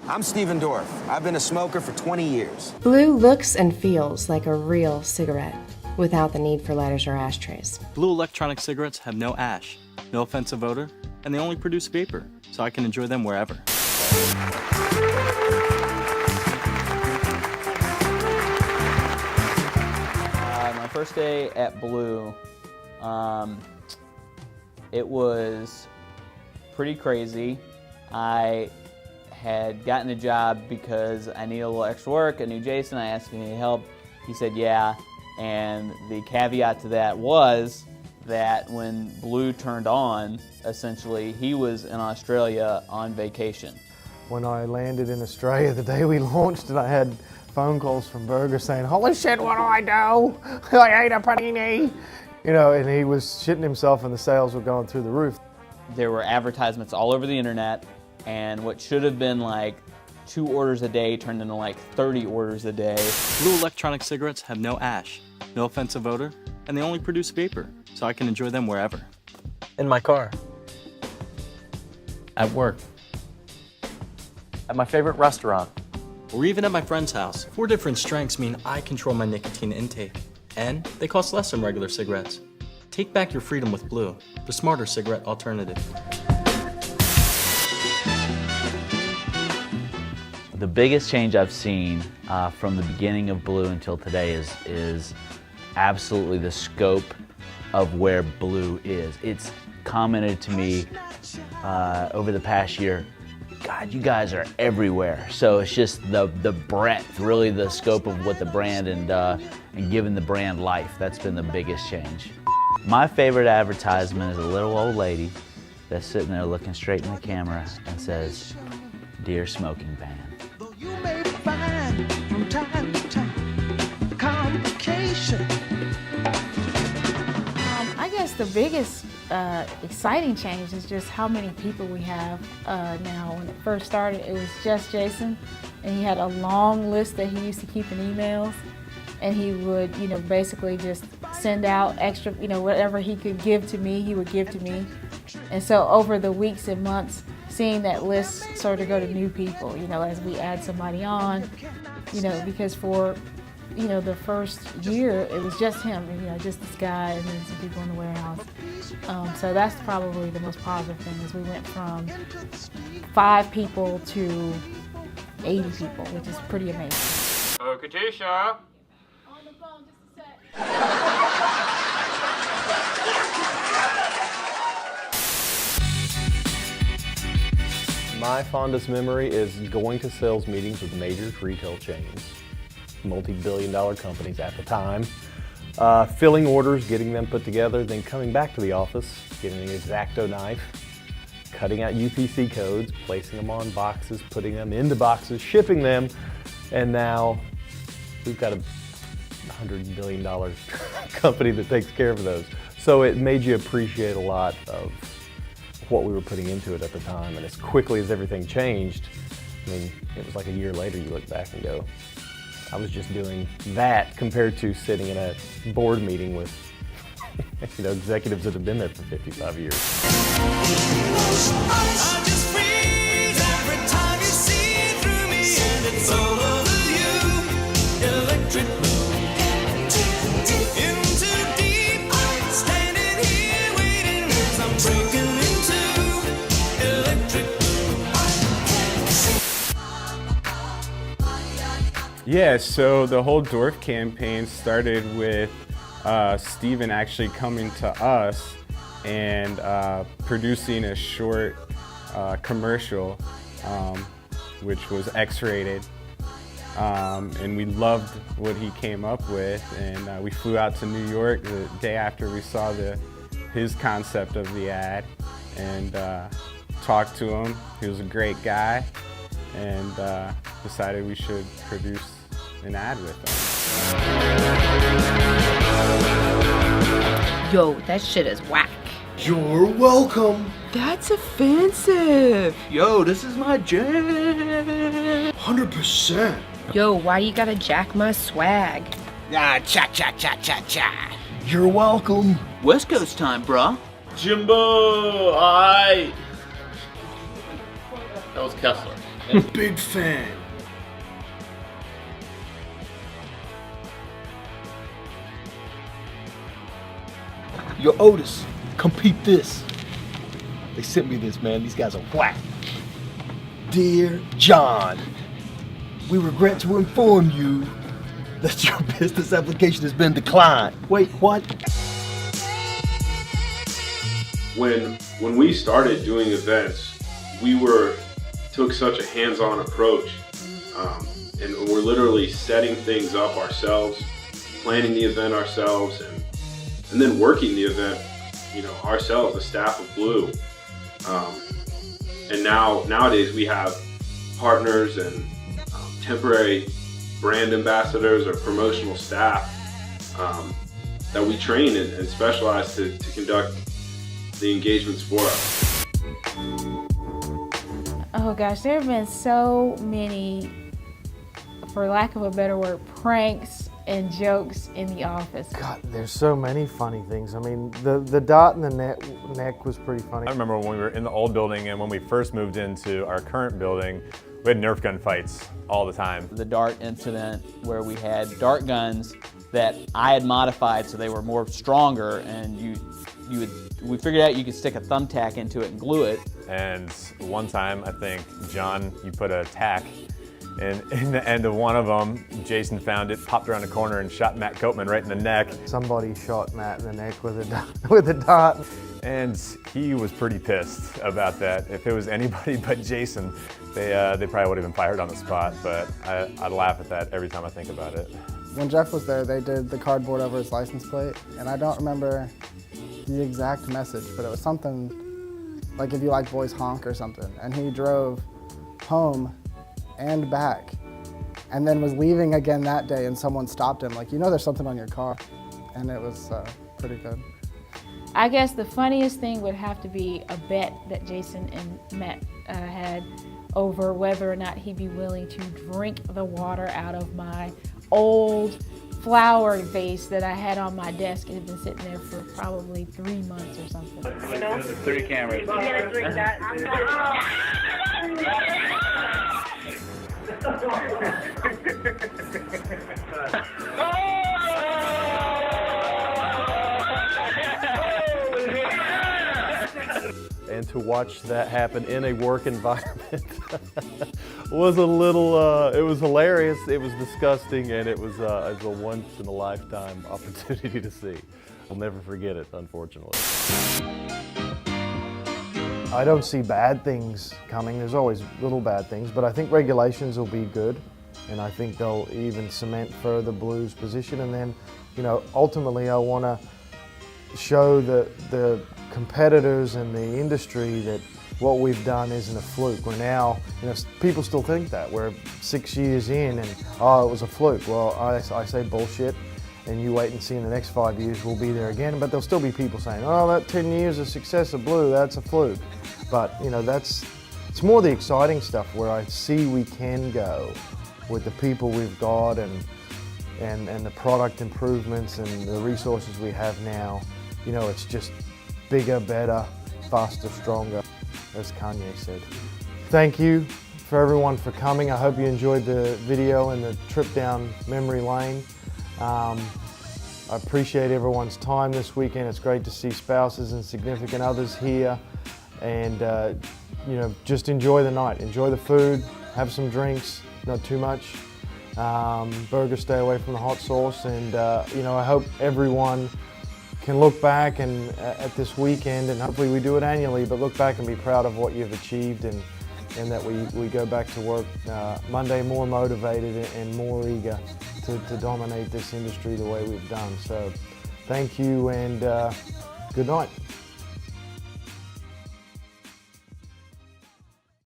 I'm Steven Dorff. I've been a smoker for 20 years. Blue looks and feels like a real cigarette without the need for lighters or ashtrays. Blue electronic cigarettes have no ash, no offensive odor, and they only produce vapor, so I can enjoy them wherever. My first day at Blue, it was pretty crazy. I had gotten a job because I needed a little extra work. I knew Jason. I asked if he needed help. He said yeah. And the caveat to that was that when Blue turned on, essentially, he was in Australia on vacation. When I landed in Australia the day we launched it, I had phone calls from Berger saying, "Holy shit, what do I do? I ate a panini." You know, and he was shitting himself and the sales were going through the roof. There were advertisements all over the internet, and what should have been like 2 orders a day turned into like 30 orders a day. Blue electronic cigarettes have no ash, no offensive odor, and they only produce vapor, so I can enjoy them wherever. In my car. At work. At my favorite restaurant. Or even at my friend's house. 4 different strengths mean I control my nicotine intake, and they cost less than regular cigarettes. Take back your freedom with Blue, the smarter cigarette alternative. The biggest change I've seen from the beginning of Blue until today is absolutely the scope of where Blue is. It's commented to me over the past year, God, you guys are everywhere. So it's just the breadth, really the scope of what the brand and giving the brand life. That's been the biggest change. My favorite advertisement is a little old lady that's sitting there looking straight in the camera and says, "Dear smoking ban." You may find from time to time complication. I guess the biggest exciting change is just how many people we have now. When it first started, it was just Jason, and he had a long list that he used to keep in emails, and he would, basically just send out extra, whatever he could give to me, he would give to me. And so over the weeks and months, seeing that list sort of go to new people, as we add somebody on, because for, the first year, it was just him, just this guy and then some people in the warehouse. So that's probably the most positive thing, is we went from 5 people to 80 people, which is pretty amazing. Oh, Katisha. On the phone, just a sec. My fondest memory is going to sales meetings with major retail chains, multi-billion-dollar companies at the time, filling orders, getting them put together, then coming back to the office, getting an X-Acto knife, cutting out UPC codes, placing them on boxes, putting them into boxes, shipping them, and now we've got a $100 billion company that takes care of those. So it made you appreciate a lot of what we were putting into it at the time, and as quickly as everything changed, I mean, it was like a year later you look back and go, I was just doing that compared to sitting in a board meeting with executives that have been there for 55 years. Yeah, so the whole Dorff campaign started with Steven actually coming to us and producing a short commercial, which was X-rated. And we loved what he came up with, and we flew out to New York the day after we saw his concept of the ad, and talked to him. He was a great guy, and decided we should produce an ad with him. Yo, that shit is whack. You're welcome. That's offensive. Yo, this is my jam. 100%. Yo, why you gotta jack my swag? Ah, cha. You're welcome. West Coast time, brah. Jimbo, that was Kessler. Big fan. Yo, Otis, come peep this. They sent me this, man. These guys are whack. Dear John, we regret to inform you that your business application has been declined. Wait, what? When we started doing events, we took such a hands-on approach, and we're literally setting things up ourselves, planning the event ourselves, and then working the event, ourselves, the staff of Blue. And nowadays we have partners and temporary brand ambassadors or promotional staff that we train and specialize to conduct the engagements for us. Oh gosh, there have been so many, for lack of a better word, pranks and jokes in the office. God, there's so many funny things. I mean, the dot in the neck was pretty funny. I remember when we were in the old building and when we first moved into our current building, we had Nerf gun fights all the time. The dart incident where we had dart guns that I had modified so they were more stronger, and we figured out you could stick a thumbtack into it and glue it. And one time, I think, John, you put a tack in the end of one of them. Jason found it, popped around the corner, and shot Matt Copeman right in the neck. Somebody shot Matt in the neck with a dart. And he was pretty pissed about that. If it was anybody but Jason, they probably would have been fired on the spot, but I laugh at that every time I think about it. When Jeff was there, they did the cardboard over his license plate, and I don't remember the exact message, but it was something like, if you like boys, honk or something. And he drove home and back, and then was leaving again that day, and someone stopped him, like, there's something on your car. And it was pretty good. I guess the funniest thing would have to be a bet that Jason and Matt had over whether or not he'd be willing to drink the water out of my old flower vase that I had on my desk. It had been sitting there for probably 3 months or something. 30 cameras. You gonna drink that? And to watch that happen in a work environment was a little, it was hilarious, it was disgusting, and it was a once-in-a-lifetime opportunity to see. I'll never forget it, unfortunately. I don't see bad things coming. There's always little bad things, but I think regulations will be good, and I think they'll even cement further Blue's position. And then, ultimately I want to show the competitors in the industry that what we've done isn't a fluke. We're now, people still think that. We're 6 years in and, it was a fluke. Well, I say bullshit, and you wait and see in the next 5 years we'll be there again, but there'll still be people saying, that 10 years of success of Blue, that's a fluke. But, it's more the exciting stuff where I see we can go with the people we've got and the product improvements and the resources we have now. It's just bigger, better, faster, stronger, as Kanye said. Thank you for everyone for coming. I hope you enjoyed the video and the trip down memory lane. I appreciate everyone's time this weekend. It's great to see spouses and significant others here. And, just enjoy the night. Enjoy the food, have some drinks, not too much. Burgers, stay away from the hot sauce. And, I hope everyone can look back and at this weekend, and hopefully we do it annually, but look back and be proud of what you've achieved, and that we go back to work Monday more motivated and more eager to dominate this industry the way we've done. So thank you, and good night.